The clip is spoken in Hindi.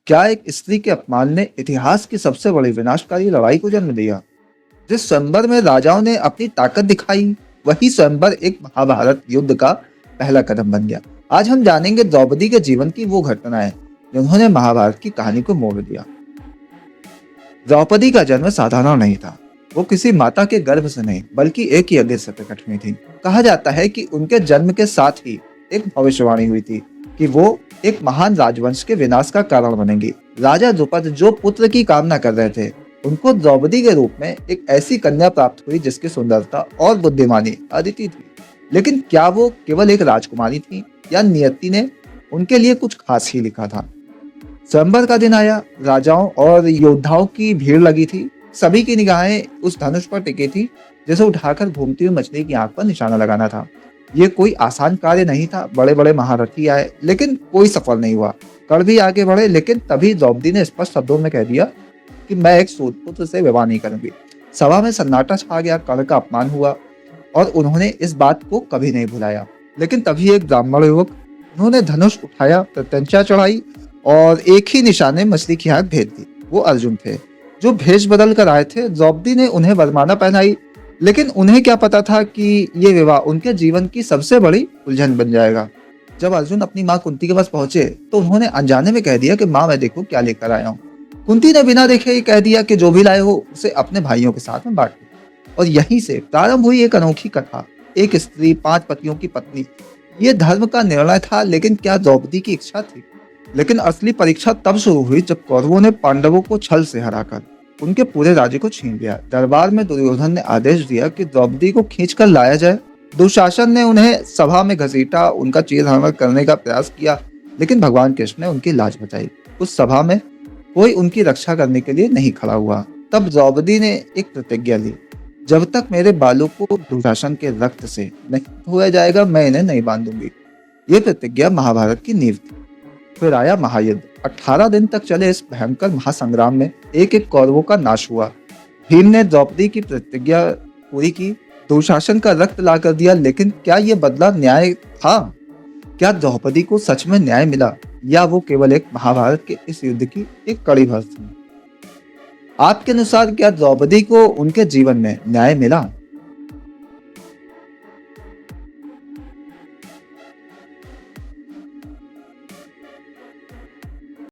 क्या एक स्त्री के अपमान ने इतिहास की सबसे बड़ी विनाशकारी लड़ाई को जन्म दिया? जिस स्वयंवर में राजाओं ने अपनी ताकत दिखाई, वही स्वयंवर एक महाभारत युद्ध का पहला कदम बन गया। आज हम जानेंगे द्रौपदी के जीवन की वो घटनाएं जिन्होंने महाभारत की कहानी को मोड़ दिया। द्रौपदी का जन्म साधारण नहीं था। वो किसी माता के गर्भ से नहीं, बल्कि एक यज्ञ से प्रकट हुई थी। कहा जाता है कि उनके जन्म के साथ ही एक भविष्यवाणी हुई थी कि वो एक महान राजवंश के विनाश का कारण बनेंगी। राजा द्रुपद जो पुत्र की कामना कर रहे थे, उनको द्रौपदी के रूप में एक ऐसी कन्या प्राप्त हुई जिसकी सुंदरता और बुद्धिमानी अदिति थी। लेकिन क्या वो केवल एक राजकुमारी थी या नियति ने उनके लिए कुछ खास ही लिखा था? स्वयंवर का दिन आया। राजाओं और योद्धाओं की भीड़ लगी थी। सभी की निगाहें उस धनुष पर टिकी थी जिसे उठाकर घूमती हुई मछली की आंख पर निशाना लगाना था। ये कोई आसान कार्य नहीं था। बड़े बड़े महारथी आए, लेकिन कोई सफल नहीं हुआ। कर्ण भी आगे बढ़े, लेकिन तभी द्रौपदी ने स्पष्ट शब्दों में कह दिया कि मैं एक सूतपुत्र से विवाह नहीं करूंगी। सभा में सन्नाटा छा गया। कर्ण का अपमान हुआ और उन्होंने इस बात को कभी नहीं भुलाया। लेकिन तभी एक ब्राह्मण युवक, उन्होंने धनुष उठाया, प्रत्यंचा चढ़ाई और एक ही निशाने मछली की आंख भेद दी। वो अर्जुन थे, जो भेष बदल कर आए थे। द्रौपदी ने उन्हें वरमाला पहनाई, लेकिन उन्हें क्या पता था कि ये विवाह उनके जीवन की सबसे बड़ी उलझन बन जाएगा। जब अर्जुन अपनी माँ कुंती के पास पहुंचे तो उन्होंने अनजाने में कह दिया कि माँ, मैं देखो क्या लेकर आया हूँ। कुंती ने बिना देखे ही कह दिया कि जो भी लाए हो उसे अपने भाइयों के साथ में बांट लो। और यहीं से प्रारंभ हुई एक अनोखी कथा। एक स्त्री, 5 पतियों की पत्नी। ये धर्म का निर्णय था, लेकिन क्या द्रौपदी की इच्छा थी? लेकिन असली परीक्षा तब शुरू हुई जब कौरवों ने पांडवों को छल से हराकर उनके पूरे राज्य को छीन लिया। दरबार में दुर्योधन ने आदेश दिया कि द्रौपदी को खींचकर लाया जाए। दुशासन ने उन्हें सभा में घसीटा, उनका चीरहरण करने का प्रयास किया, लेकिन भगवान कृष्ण ने उनकी लाज बचाई। उस सभा में कोई उनकी रक्षा करने के लिए नहीं खड़ा हुआ। तब द्रौपदी ने एक प्रतिज्ञा ली, जब तक मेरे बालों को दुशासन के रक्त से नहीं धोया जाएगा, मैं इन्हें नहीं बांधूंगी। ये प्रतिज्ञा महाभारत की नींव थी। फिर आया महायुद्ध। 18 दिन तक चले इस भयंकर महासंग्राम में एक एक कौरवों का नाश हुआ। भीम ने द्रौपदी की प्रतिज्ञा पूरी की, दुशासन का रक्त ला कर दिया, लेकिन क्या यह बदला न्याय था? क्या द्रौपदी को सच में न्याय मिला, या वो केवल एक महाभारत के इस युद्ध की एक कड़ी भर थी? आपके अनुसार क्या द्रौपदी को उनके जीवन में न्याय मिला?